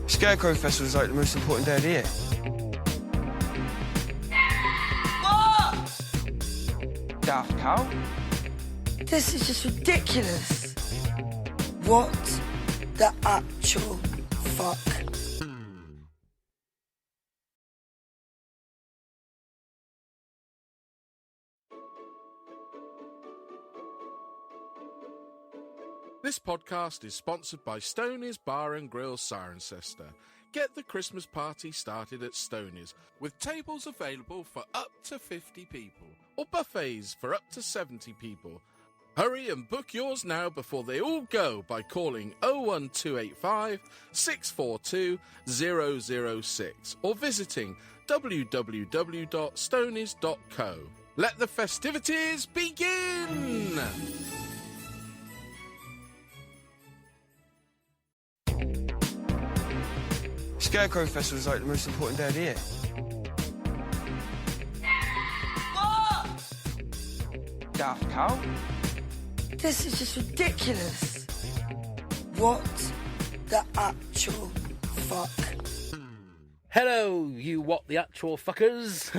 Scarecrow Festival is like the most important day of the year. What? Daft cow? This is just ridiculous. What the actual fuck? This podcast is sponsored by Stoney's Bar and Grill Cirencester. Get the Christmas party started at Stoney's, with tables available for up to 50 people, or buffets for up to 70 people. Hurry and book yours now before they all go by calling 01285 642 006 or visiting www.stoneys.co. Let the festivities begin! Scarecrow Festival is like the most important day of the year. What? Daft cow? This is just ridiculous. What the actual fuck? Hello, you what the actual fuckers.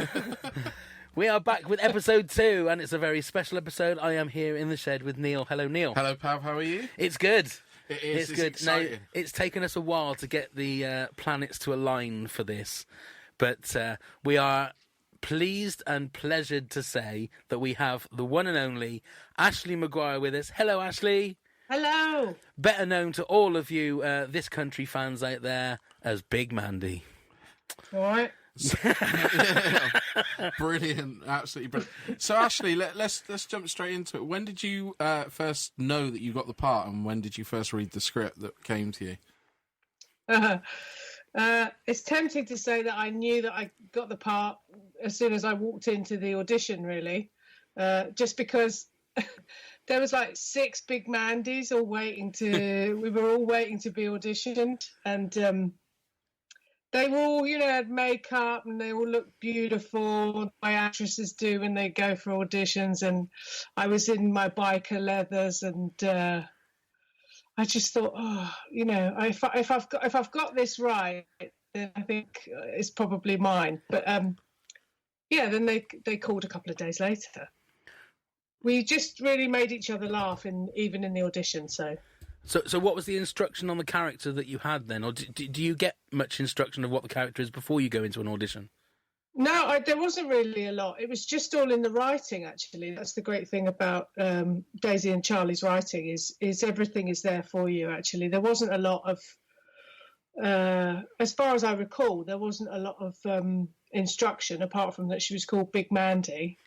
We are back with episode 2, and it's a very special episode. I am here in the shed with Neil. Hello, Neil. Hello, Pav, how are you? It's good. It is. It's good. Exciting. Now, it's taken us a while to get the planets to align for this, but we are pleased and pleasured to say that we have the one and only Ashley McGuire with us. Hello, Ashley. Hello. Better known to all of you This Country fans out there as Big Mandy. All right. Brilliant, absolutely brilliant. So, Ashley, let's jump straight into it. When did you first know that you got the part, and when did you first read the script that came to you? It's tempting to say that I knew that I got the part as soon as I walked into the audition, really, just because there was like 6 Big Mandys all waiting to. We were all waiting to be auditioned, and they were all, had makeup and they all looked beautiful. My actresses do when they go for auditions, and I was in my biker leathers, and I just thought, if I've got this right, then I think it's probably mine. But then they called a couple of days later. We just really made each other laugh, even in the audition. So what was the instruction on the character that you had then? Or do you get much instruction of what the character is before you go into an audition? No, there wasn't really a lot. It was just all in the writing, actually. That's the great thing about Daisy and Charlie's writing is everything is there for you, actually. There wasn't a lot of, as far as I recall, there wasn't a lot of instruction, apart from that she was called Big Mandy.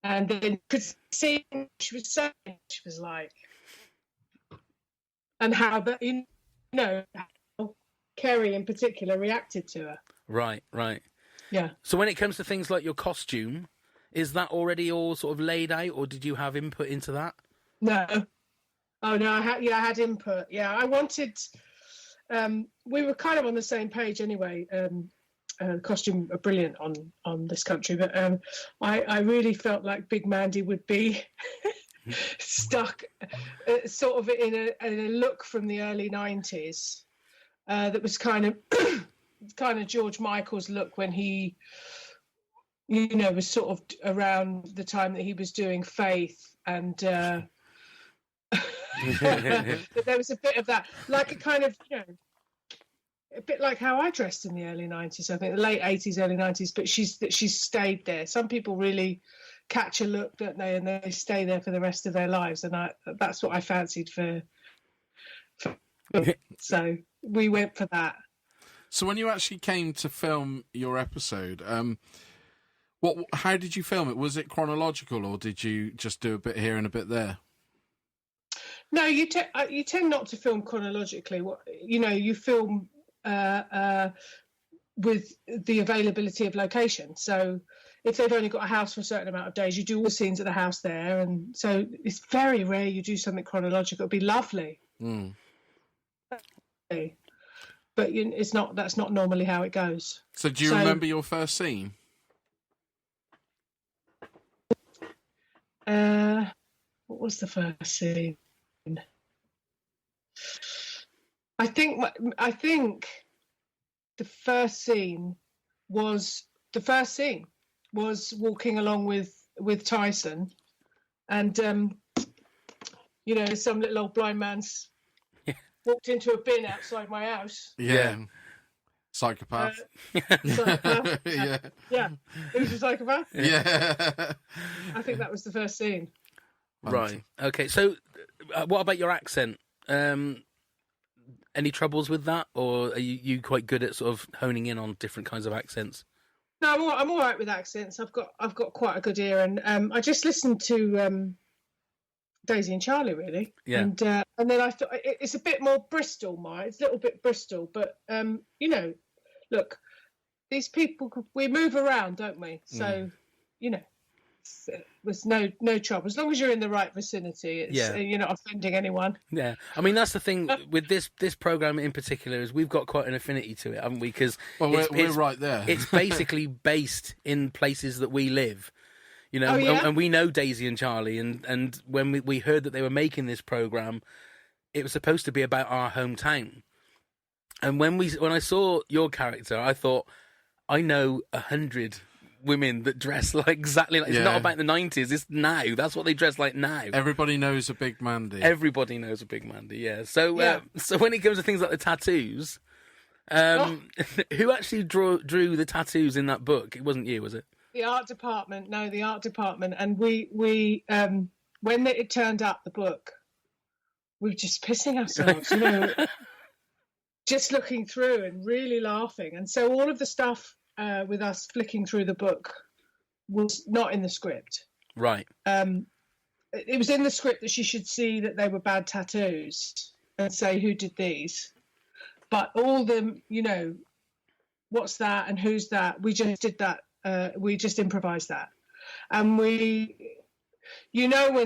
And then you could see what she was saying, she was like, and how that, how Kerry in particular reacted to her. Right. Yeah. So when it comes to things like your costume, is that already all sort of laid out, or did you have input into that? No. Oh no, I had input. Yeah, I wanted. We were kind of on the same page anyway. Costume are brilliant on This Country, but I really felt like Big Mandy would be stuck sort of in a look from the early 90s that was kind of George Michael's look when he was sort of around the time that he was doing Faith, and there was a bit of that, like a kind of a bit like how I dressed in the early 90s, I think the late 80s, early 90s, but she's stayed there. Some people really catch a look, don't they, and they stay there for the rest of their lives, and that's what I fancied for so we went for that. So when you actually came to film your episode, how did you film it? Was it chronological, or did you just do a bit here and a bit there? No, you tend not to film chronologically. You film with the availability of location. So if they've only got a house for a certain amount of days, you do all the scenes at the house there. And so it's very rare you do something chronological. It'd be lovely. Mm. But that's not normally how it goes. So do you remember your first scene? What was the first scene? I think the first scene was walking along with Tyson, and some little old blind man's walked into a bin outside my house. Yeah. Psychopath. Psychopath. Yeah. Yeah. It was a psychopath. Yeah. I think that was the first scene. Right. Okay. So, what about your accent? Any troubles with that, or are you quite good at sort of honing in on different kinds of accents? No, I'm all right with accents. I've got quite a good ear, and I just listened to Daisy and Charlie, really. Yeah. And then I thought it's a bit more Bristol, it's a little bit Bristol, but look, these people, we move around, don't we? So, there's no trouble as long as you're in the right vicinity. You're not offending anyone. Yeah, I mean that's the thing with this program in particular is we've got quite an affinity to it, haven't we? Because we're right there. It's basically based in places that we live, and we know Daisy and Charlie, and when we heard that they were making this program, it was supposed to be about our hometown. And when I saw your character, I thought, I know 100 women that dress exactly like. It's not about the 90s. It's now. That's what they dress like now. Everybody knows a Big Mandy. Everybody knows a Big Mandy. Yeah. So so when it comes to things like the tattoos, who actually drew the tattoos in that book? It wasn't you, was it? The art department. No, the art department. And we when it turned up, the book, we were just pissing ourselves, just looking through and really laughing. And so all of the stuff with us flicking through the book was not in the script. Right. It was in the script that she should see that they were bad tattoos and say, who did these? But all the, what's that and who's that? We just did that. We just improvised that. And when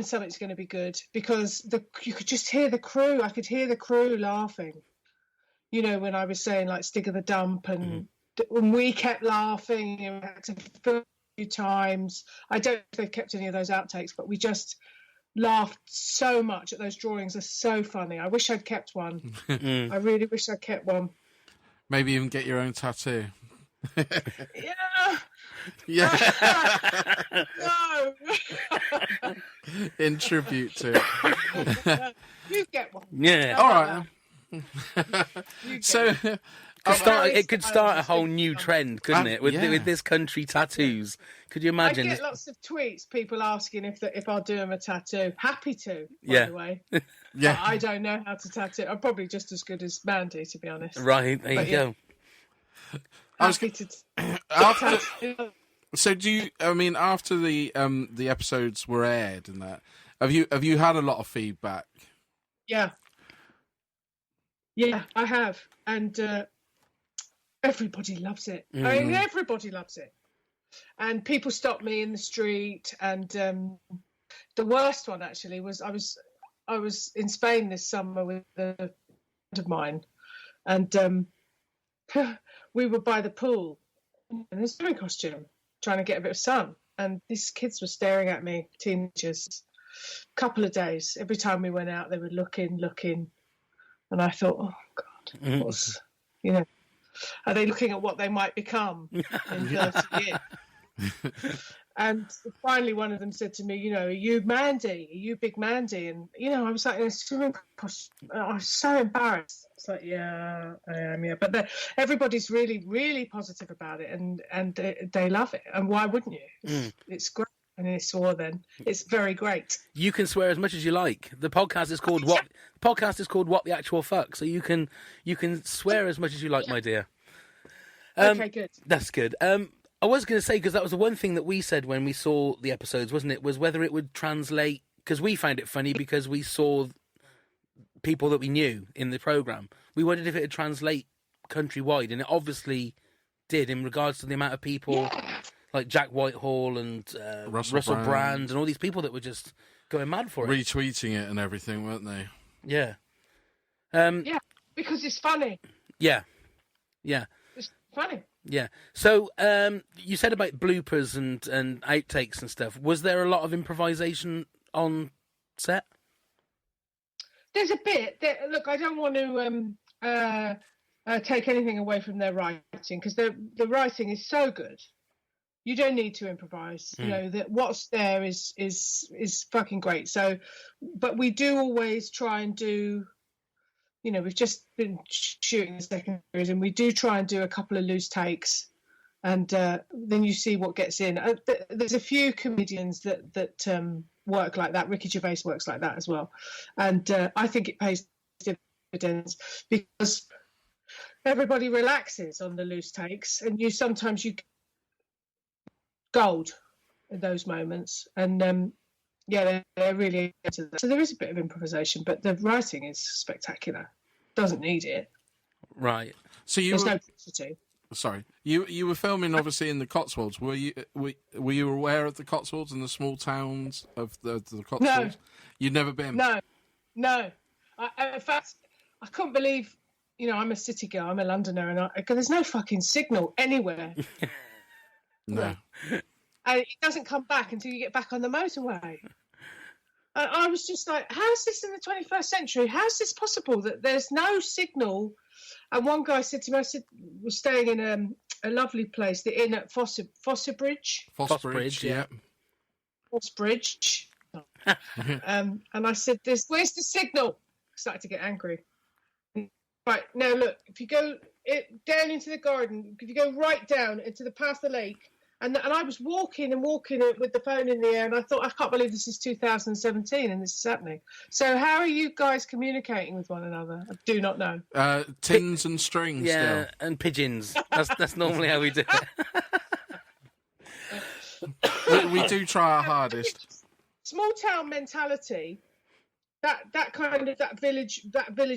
something's going to be good because you could just hear the crew. I could hear the crew laughing. When I was saying Stig of the Dump and when we kept laughing, we had to film a few times. I don't know if they've kept any of those outtakes, but we just laughed so much at those drawings. They're so funny. I wish I'd kept one. I really wish I'd kept one. Maybe even get your own tattoo. Yeah. Yeah. No. In tribute to it. You get one. Yeah. All right. So it could start a whole new trend, couldn't it? With this country tattoos. Could you imagine? I get lots of tweets, people asking if I'll do them a tattoo. Happy to, by the way. Yeah. But I don't know how to tattoo. I'm probably just as good as Mandy, to be honest. Right, there you go. Happy to tattoo. So do you? I mean, after the episodes were aired and that, have you had a lot of feedback? Yeah, I have, and everybody loves it. I mean, everybody loves it, and people stop me in the street. And the worst one actually was I was in Spain this summer with a friend of mine, and we were by the pool in a swimming costume, trying to get a bit of sun, and these kids were staring at me, teenagers. Couple of days, every time we went out, they were looking, and I thought, oh God, what's, are they looking at what they might become in 30 years? And finally, one of them said to me, are you Mandy? Are you Big Mandy? And I was like in a swimming costume. I was so embarrassed. It's like, yeah, I am, yeah. But everybody's really, really positive about it, and they love it. And why wouldn't you? It's great. And I swore then. It's very great. You can swear as much as you like. The podcast is called What? The podcast is called What the Actual Fuck. So you can swear as much as you like, my dear. Okay, good. That's good. I was going to say, because that was the one thing that we said when we saw the episodes, wasn't it? Was whether it would translate, because we found it funny because we saw people that we knew in the program. We wondered if it would translate countrywide, and it obviously did in regards to the amount of people. Like Jack Whitehall and Russell Brand and all these people that were just going mad for it. Retweeting it and everything, weren't they? Yeah. Yeah, because it's funny. Yeah. It's funny. Yeah. So you said about bloopers and outtakes and stuff. Was there a lot of improvisation on set? There's a bit. Look, I don't want to take anything away from their writing, because the writing is so good. You don't need to improvise. You know that what's there is fucking great. So, but we do always try and do. You know, we've just been shooting the second series, and we do try and do a couple of loose takes, and then you see what gets in. There's a few comedians that work like that. Ricky Gervais works like that as well, and I think it pays dividends because everybody relaxes on the loose takes, and sometimes you gold in those moments, and they're really into that. So there is a bit of improvisation, but the writing is spectacular. Doesn't need it. Right. So there's no pressure to. Sorry, you were filming obviously in the Cotswolds. Were you aware of the Cotswolds and the small towns of the Cotswolds? No. You'd never been. No. In fact, I couldn't believe. You know, I'm a city girl. I'm a Londoner, and there's no fucking signal anywhere. No. And it doesn't come back until you get back on the motorway. And I was just like, how's this in the 21st century? How's this possible that there's no signal? And one guy said to me, we're staying in a lovely place, the inn at Fossbridge. Fossbridge, yeah. Fossbridge. And I said, where's the signal? I started to get angry. Right, now look, if you go down into the garden, if you go right down into the path of the lake, and I was walking with the phone in the air, and I thought, I can't believe this is 2017 and this is happening. So how are you guys communicating with one another? I do not know. Tins and strings. Yeah, still. and pigeons. That's normally how we do it. we do try our hardest. Small town mentality, that kind of that village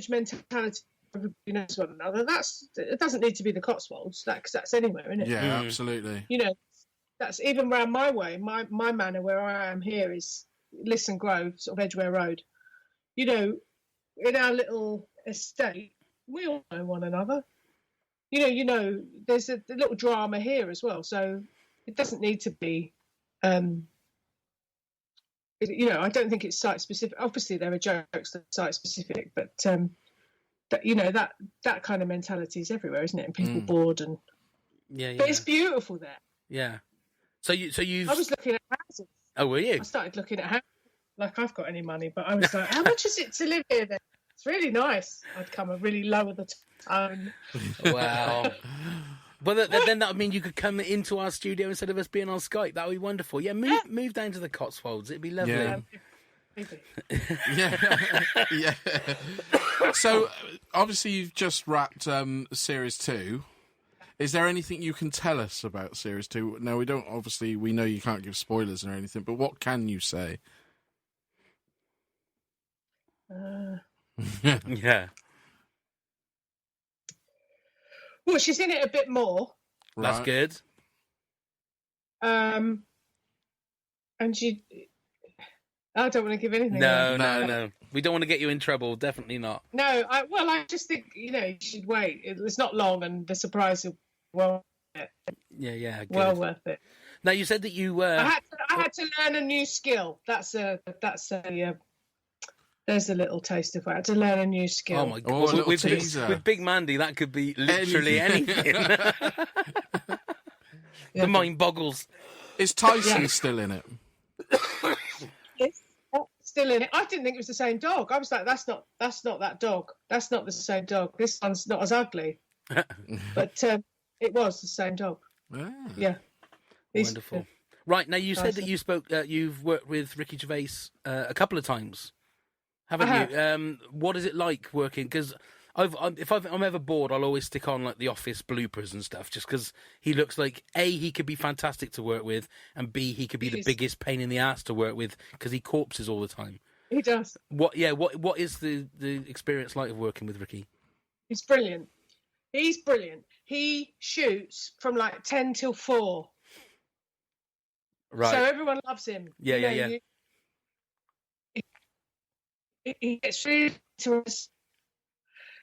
mentality. Everybody knows one another. It doesn't need to be the Cotswolds. That's anywhere, isn't it? Yeah, absolutely. You know, that's even round my way. My manor where I am here is Lisson Grove, sort of Edgware Road. You know, in our little estate, we all know one another. You know, there's a little drama here as well. So it doesn't need to be. You know, I don't think it's site specific. Obviously, there are jokes that are site specific, but. That, you know, that kind of mentality is everywhere, isn't it? And people bored and but it's beautiful there. Yeah. So you. I was looking at houses. Oh, were you? I started looking at houses. Like I've got any money, but I was like, how much is it to live here? Then it's really nice. I'd come and really lower the tone. Wow. Well, then that would mean you could come into our studio instead of us being on Skype. That would be wonderful. Yeah, move down to the Cotswolds. It'd be lovely. Yeah. Yeah. So obviously you've just wrapped series 2. Is there anything you can tell us about series 2? Now we know you can't give spoilers or anything, but what can you say? Yeah. Well, she's in it a bit more. That's Right. good. And I don't want to give anything. No. We don't want to get you in trouble. Definitely not. No, I just think, you know, you should wait. It's not long, and the surprise is well worth it. Yeah. Good. Well worth it. Now you said that you. I had to learn a new skill. There's a little taste of it. I had to learn a new skill. Oh my Oh, a god! little teaser. With Big Mandy, that could be literally anything. The mind boggles. Is Tyson still in it? Yes, still in it. I didn't think it was the same dog. I was like, that's not that dog. That's not the same dog. This one's not as ugly. But it was the same dog. Ah. Yeah. Wonderful. Right, now you said that you've worked with Ricky Gervais a couple of times, haven't you? What is it like working? Because if I'm ever bored, I'll always stick on like the Office bloopers and stuff, just because he looks like A, he could be fantastic to work with, and B, he could be the biggest pain in the ass to work with because he corpses all the time. He does. What is the experience like of working with Ricky? He's brilliant. He's brilliant. He shoots from like 10 till 4. Right. So everyone loves him. Yeah. He gets really to us.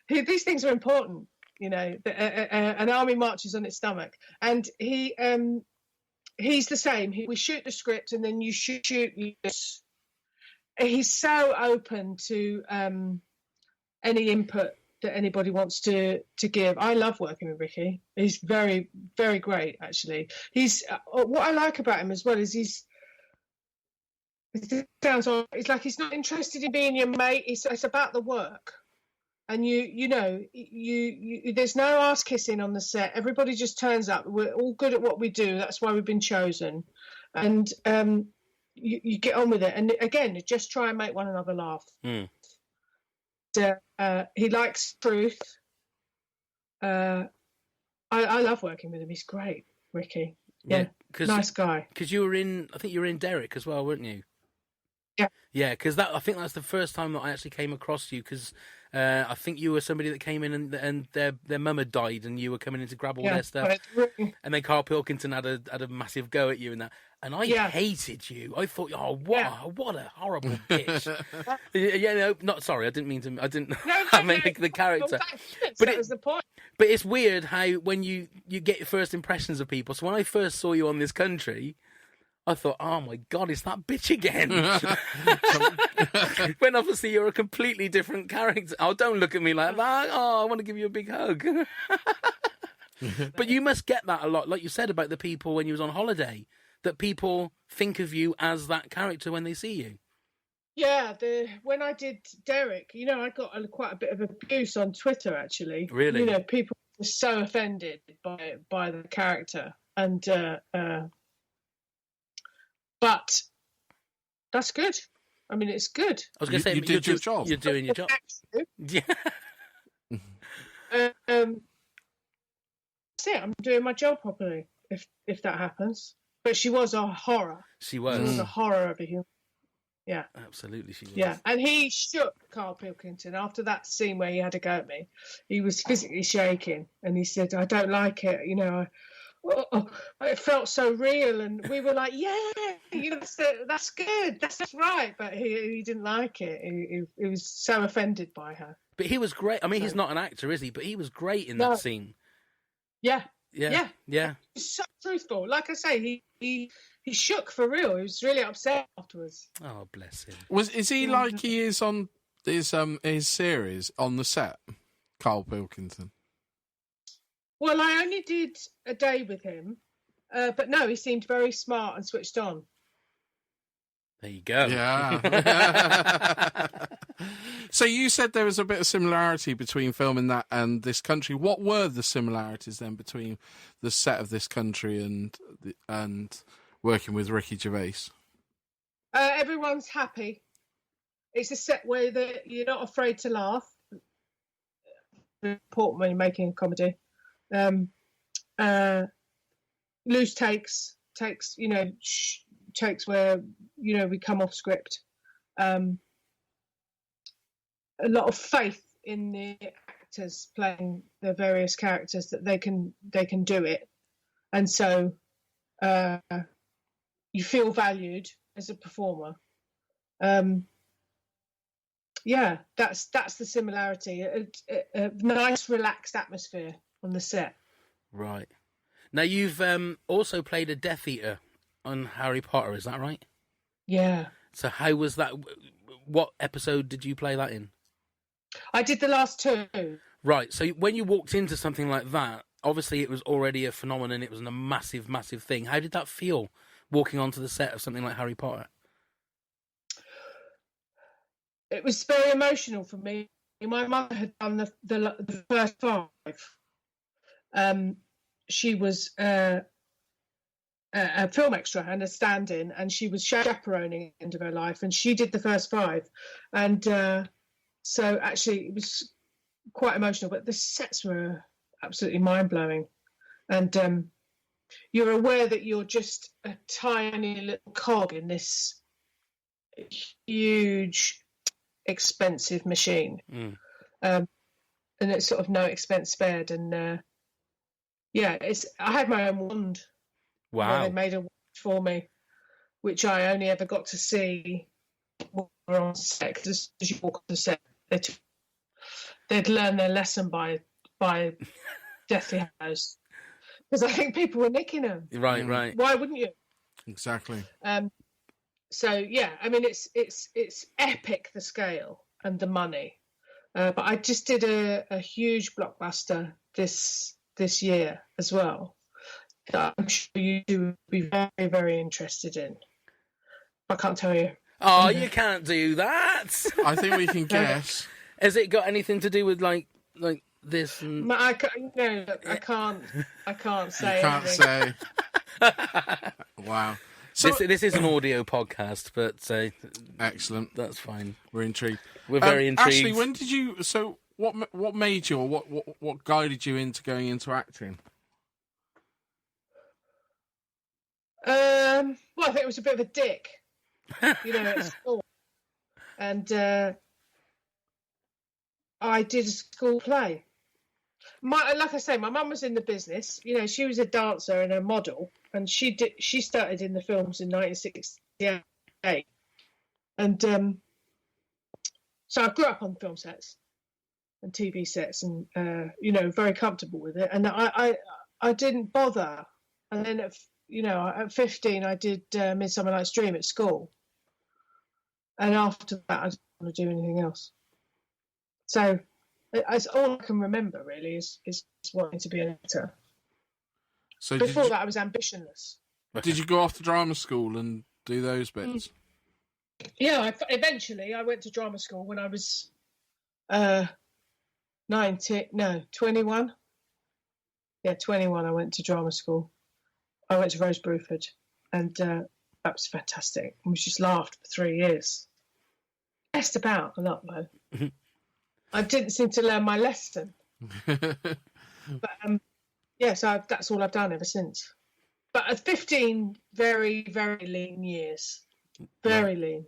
These things are important, you know. An army marches on its stomach, and he's the same. We shoot the script, and then you shoot. He's so open to any input that anybody wants to give. I love working with Ricky. He's very, very great, actually. He's what I like about him as well is it's like he's not interested in being your mate. It's about the work. And you know, there's no ass kissing on the set. Everybody just turns up. We're all good at what we do. That's why we've been chosen. And you get on with it. And again, just try and make one another laugh. Mm. He likes truth. I love working with him. He's great, Ricky. Yeah, nice guy. Because I think you were in Derek as well, weren't you? Yeah. Yeah, because I think that's the first time that I actually came across you, because I think you were somebody that came in and their mum had died, and you were coming in to grab all their stuff. And then Carl Pilkington had a massive go at you and that. And I hated you. I thought, what a horrible bitch. Sorry, I didn't mean to. I didn't make the character. But that was the point. But it's weird how when you get your first impressions of people. So when I first saw you on This Country, I thought, oh my God, it's that bitch again. When obviously you're a completely different character. Oh, don't look at me like that. Oh, I want to give you a big hug. But you must get that a lot, like you said about the people when you was on holiday, that people think of you as that character when they see you. Yeah, when I did Derek, I got quite a bit of abuse on Twitter, actually. Really? People were so offended by the character. And... but that's good. I mean, it's good. I was going to say, you did your job. You're doing your job. Yeah. That's it. I'm doing my job properly. If that happens. But she was a horror. She was. She was a horror of a human. Yeah. Absolutely, she was. Yeah, and he shook Carl Pilkington after that scene where he had a go at me. He was physically shaking, and he said, "I don't like it. It felt so real," and we were like, that's good, that's right. But he didn't like it. He was so offended by her. But he was great. I mean, he's not an actor, is he? But he was great in that scene. Yeah. He's so truthful. Like I say, he shook for real. He was really upset afterwards. Oh, bless him. Is he like he is on his series on the set, Carl Pilkington? Well, I only did a day with him, but no, he seemed very smart and switched on. There you go. Yeah. So you said there was a bit of similarity between filming that and This Country. What were the similarities then between the set of This Country and working with Ricky Gervais? Everyone's happy. It's a set where you're not afraid to laugh. It's important when you're making a comedy. Loose takes where we come off script. A lot of faith in the actors playing their various characters that they can do it, and so you feel valued as a performer. That's the similarity. A nice relaxed atmosphere on the set. Right. Now, you've also played a Death Eater on Harry Potter, is that right? Yeah. So how was that? What episode did you play that in? I did the last two. Right. So when you walked into something like that, obviously it was already a phenomenon. It was a massive, massive thing. How did that feel, walking onto the set of something like Harry Potter? It was very emotional for me. My mother had done the first 5. She was a film extra and a stand-in, and she was chaperoning at the end of her life, and she did the first 5. And so actually it was quite emotional, but the sets were absolutely mind-blowing. And you're aware that you're just a tiny little cog in this huge, expensive machine. And it's sort of no expense spared. And I had my own wand. Wow. They made a wand for me, which I only ever got to see when we were on set. Because as you walk on the set, they'd learn their lesson by Deathly Hallows. Because I think people were nicking them. Right. Why wouldn't you? Exactly. So yeah, I mean it's epic, the scale and the money. But I just did a huge blockbuster this year as well that I'm sure you would be very, very interested in. I can't tell you. Oh, you can't do that. I think we can guess. Has it got anything to do with like this? And... I can't say. You can't say. Wow. So, this is an audio podcast, but excellent. That's fine. We're intrigued. We're very intrigued. Ashley, when did you? So, what made you, or what guided you into going into acting? Well, I think it was a bit of a dick, at school, and I did a school play. Like I say, my mum was in the business. She was a dancer and a model, and she started in the films in 1968, and so I grew up on film sets and TV sets, and very comfortable with it. And I didn't bother. And then at 15, I did Midsummer Night's Dream at school, and after that, I didn't want to do anything else. So. That's all I can remember, really, is wanting to be an actor. So before that, I was ambitionless. Did you go off to drama school and do those bits? Yeah, eventually I went to drama school when I was 21. Yeah, 21. I went to drama school. I went to Rose Bruford, and that was fantastic. We just laughed for 3 years. Messed about a lot, though. I didn't seem to learn my lesson. But, so that's all I've done ever since. But at 15, very, very lean years. Very lean.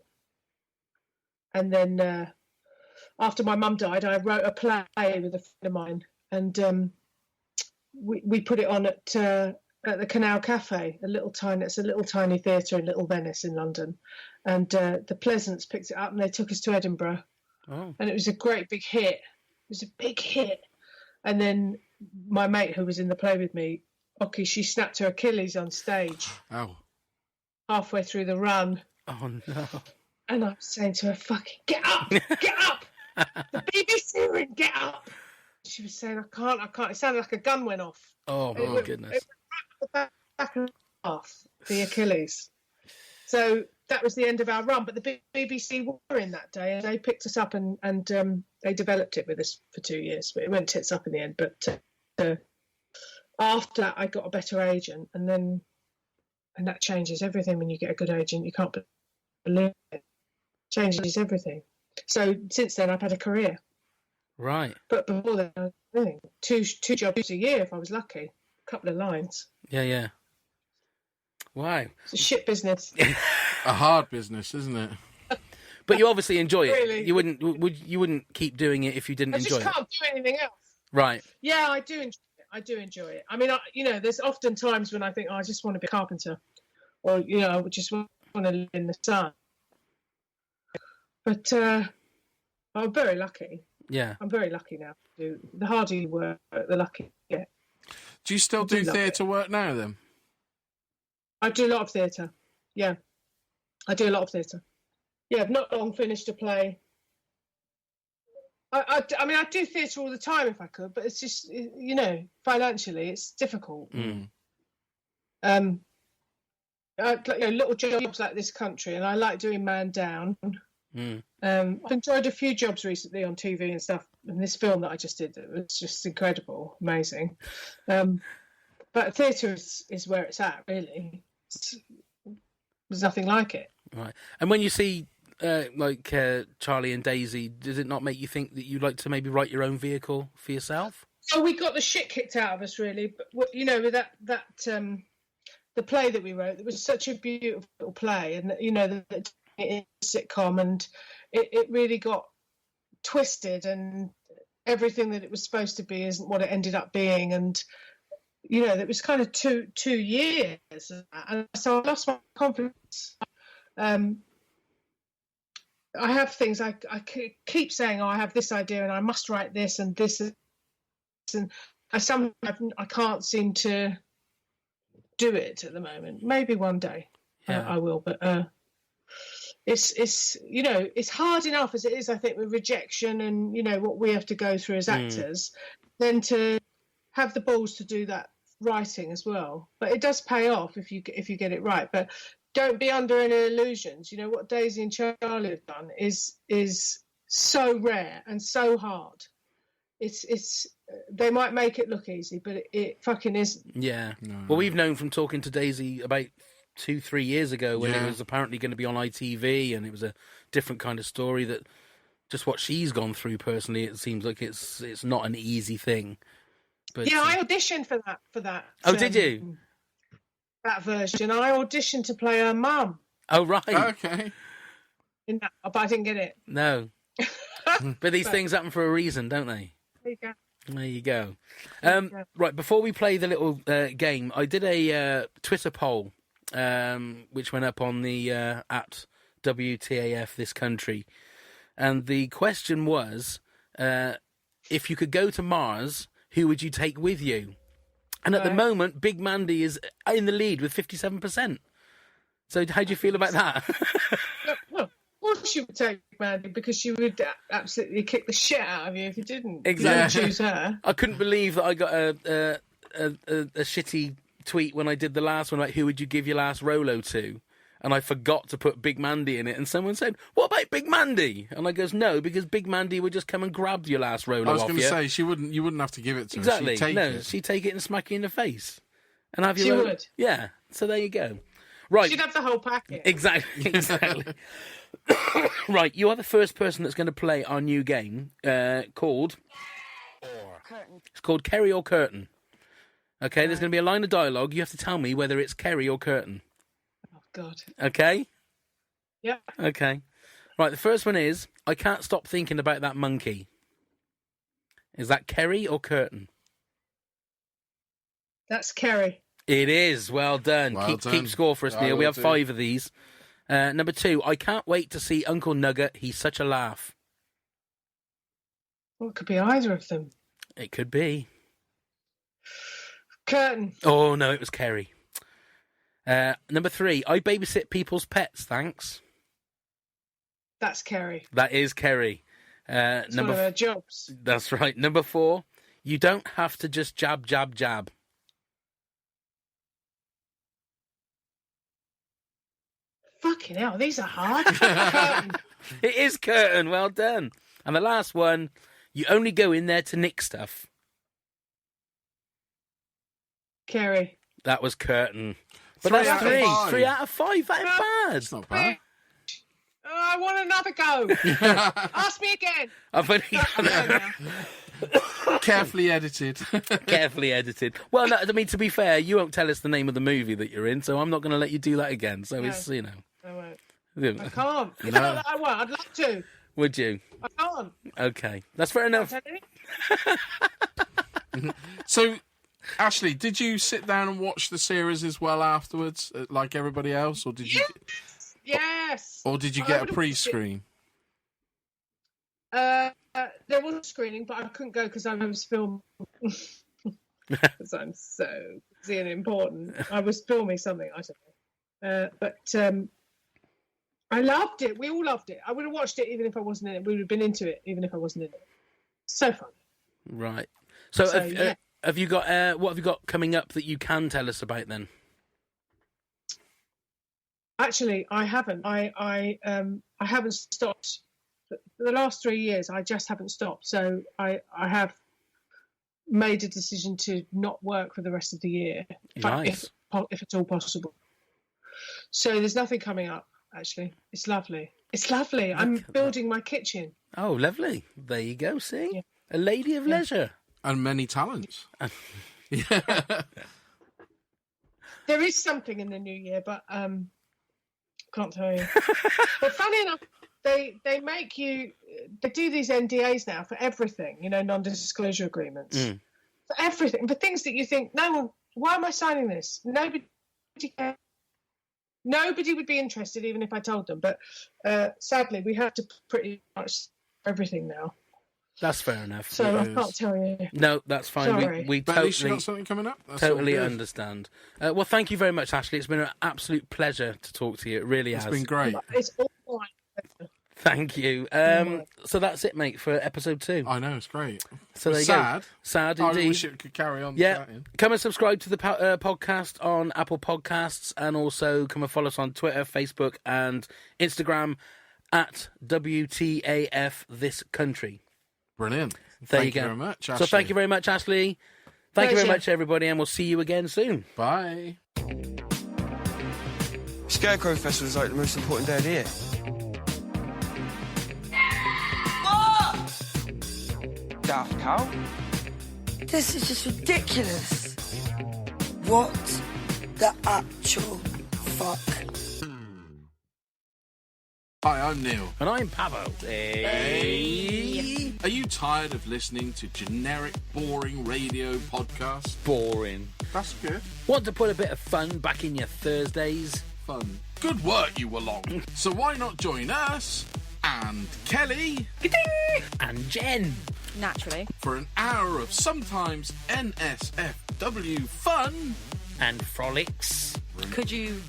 And then after my mum died, I wrote a play with a friend of mine. And we put it on at the Canal Cafe, it's a little tiny theatre in Little Venice in London. And the Pleasants picked it up and they took us to Edinburgh. Oh. And it was a great big hit. It was a big hit. And then my mate who was in the play with me, Oki, she snapped her Achilles on stage. Oh. Halfway through the run. Oh, no. And I was saying to her, fucking get up! Get up! The BBC ring, get up! She was saying, I can't. It sounded like a gun went off. Oh, my goodness. It went back and off, the Achilles. So that was the end of our run, but the BBC were in that day, and they picked us up and they developed it with us for 2 years. But it went tits up in the end. But after that, I got a better agent, and that changes everything when you get a good agent. You can't believe it. Changes everything. So since then, I've had a career. Right. But before that, I was doing two jobs a year if I was lucky. A couple of lines. Yeah. Wow. It's a shit business. A hard business, isn't it? But you obviously enjoy it. Really? You wouldn't keep doing it if you didn't enjoy it. I just can't do anything else. Right. Yeah, I do enjoy it. I mean, there's often times when I think, I just want to be a carpenter, or I just want to live in the sun. But I'm very lucky. Yeah. I'm very lucky now. The harder you work, the luckier you get. Do you still do theatre work now, then? I do a lot of theatre. Yeah. I do a lot of theatre. Yeah, I've not long finished a play. I mean, I'd do theatre all the time if I could, but it's just, financially, it's difficult. Little jobs like This Country, and I like doing Man Down. I've enjoyed a few jobs recently on TV and stuff, and this film that I just did, it was just incredible, amazing. But theatre is where it's at, really. There's nothing like it. Right. And when you see Charlie and Daisy, does it not make you think that you'd like to maybe write your own vehicle for yourself? Oh, we got the shit kicked out of us, really. But with that the play that we wrote, it was such a beautiful play, and it's a sitcom, and it really got twisted, and everything that it was supposed to be isn't what it ended up being, and it was kind of two years, and so I lost my confidence. I have things I keep saying, I have this idea and I must write this and this, and I can't seem to do it at the moment. Maybe one day I will, but it's you know, it's hard enough as it is, I think, with rejection and, you know, what we have to go through as actors, then to have the balls to do that writing as well. But it does pay off if you get it right. But don't be under any illusions. You know, what Daisy and Charlie have done is so rare and so hard. It's they might make it look easy, but it fucking isn't. Yeah. No. Well, we've known from talking to Daisy about 2-3 years ago when it was apparently going to be on ITV, and it was a different kind of story, that just what she's gone through personally, it seems like it's not an easy thing. But yeah, I auditioned for that. Oh, did you? That version. I auditioned to play her mum. Oh, right. Okay. But I didn't get it. No. But these things happen for a reason, don't they? There you go. Right, before we play the little game, I did a Twitter poll, which went up on the at WTAF this country. And the question was, if you could go to Mars, who would you take with you? And at the moment, Big Mandy is in the lead with 57%. So how do you feel about that? Well, of course she would take Mandy, because she would absolutely kick the shit out of you if you didn't. Exactly. You choose her. I couldn't believe that I got a shitty tweet when I did the last one, like, who would you give your last Rolo to? And I forgot to put Big Mandy in it, and someone said, what about Big Mandy? And I goes, no, because Big Mandy would just come and grab your last Rolo off you. I was going to say, you wouldn't have to give it to her. Exactly. She'd take it. She'd take it and smack you in the face. And have She would. Yeah, so there you go. Right. She'd have the whole packet. Exactly. Right, you are the first person that's going to play our new game called... Curtain. It's called Kerry or Curtain. Okay, there's going to be a line of dialogue. You have to tell me whether it's Kerry or Curtain. Oh, God. Okay? Yeah. Okay. Right, the first one is, I can't stop thinking about that monkey. Is that Kerry or Curtain? That's Kerry. It is. Well done. Keep score for us, Neil. We have 5 of these. Number 2, I can't wait to see Uncle Nugget. He's such a laugh. Well, it could be either of them. It could be. Curtain. Oh, no, it was Kerry. Number 3, I babysit people's pets, thanks. That's Kerry. That is Kerry. It's one of her jobs. That's right. Number 4, you don't have to just jab, jab, jab. Fucking hell, these are hard. Curtain. It is Curtain. Well done. And the last one, you only go in there to nick stuff. Kerry. That was Curtain. But 3 that's out of 3. 5. 3 out of 5. That ain't bad. It's not bad. Oh, I want another go. Ask me again. I've only Carefully edited. Carefully edited. Well, no, I mean, to be fair, you won't tell us the name of the movie that you're in, so I'm not going to let you do that again. So it's, you know. I won't. Yeah. I can't. It's not that I won't. I'd love to. Would you? I can't. Okay. That's fair enough. So, Ashley, did you sit down and watch the series as well afterwards, like everybody else, or did you? Yes. Or did you get a pre-screen? There was a screening, but I couldn't go because I was filming. Because I'm so busy and important. I was filming something, I don't know. But I loved it. We all loved it. I would have watched it even if I wasn't in it. We would have been into it even if I wasn't in it. So fun. Right. So have you got what have you got coming up that you can tell us about then? Actually, I haven't. I haven't stopped. For the last 3 years, I just haven't stopped. So I have made a decision to not work for the rest of the year, Nice. if it's all possible. So there's nothing coming up. Actually, it's lovely. It's lovely. I'm building my kitchen. Oh, lovely. There you go. See, Yeah. A lady of leisure And many talents. There is something in the new year, but can't tell you. But funny enough, they make you. They do these NDAs now for everything. You know, non-disclosure agreements for everything. For things that you think, no, why am I signing this? Nobody would be interested, even if I told them. But sadly, we have to pretty much everything now. That's fair enough. So I can't tell you. No, that's fine. Sorry. We But at least you totally, got something coming up. That's totally all good. understand. Well, thank you very much, Ashley. It's been an absolute pleasure to talk to you. It really has. It's been great. It's all mine. Thank you. So that's it, mate, for episode 2. I know, it's great. So there you Sad. go. Sad I indeed. wish it could carry on. Yeah, chatting. come and subscribe to the podcast on Apple Podcasts, and also come and follow us on Twitter, Facebook, and Instagram at WTAF This Country. Brilliant. There Thank you you go. very much, Ashley. So thank you very much, Ashley. Thank you very Pleasure. much, everybody, and we'll see you again soon. Bye. Scarecrow Festival is like the most important day of the year. Daft cow? This is just ridiculous. What the actual fuck? Hi, I'm Neil. And I'm Pavo. Hey. Are you tired of listening to generic, boring radio podcasts? Boring. That's good. Want to put a bit of fun back in your Thursdays? Fun. Good work, you were long. So why not join us and Kelly And Jen. Naturally. for an hour of sometimes NSFW fun? And Frolics. Could you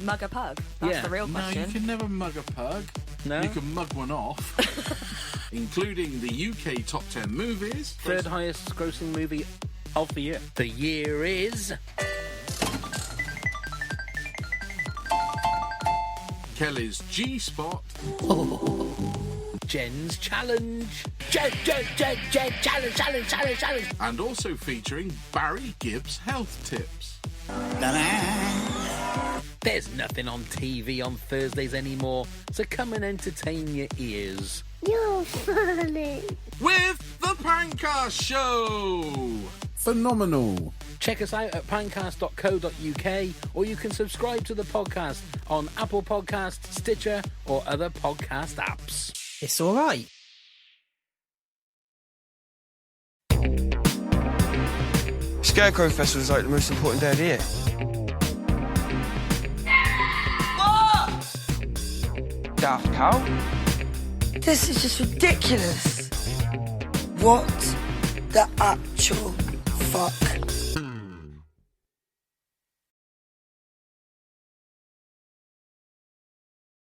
mug a pug? That's Yeah. the real No, question. you can never mug a pug. No? You can mug one off. Including the UK top 10 movies. Third highest grossing movie of the year. The year is... Kelly's G-Spot. Jen's Challenge. Challenge. And also featuring Barry Gibbs' health tips. There's nothing on TV on Thursdays anymore, so come and entertain your ears. You're funny. With the Pancast Show! Phenomenal. Check us out at pancast.co.uk, or you can subscribe to the podcast on Apple Podcasts, Stitcher, or other podcast apps. It's all right. Scarecrow Festival is like the most important day of the year. Daft cow? This is just ridiculous. What the actual fuck?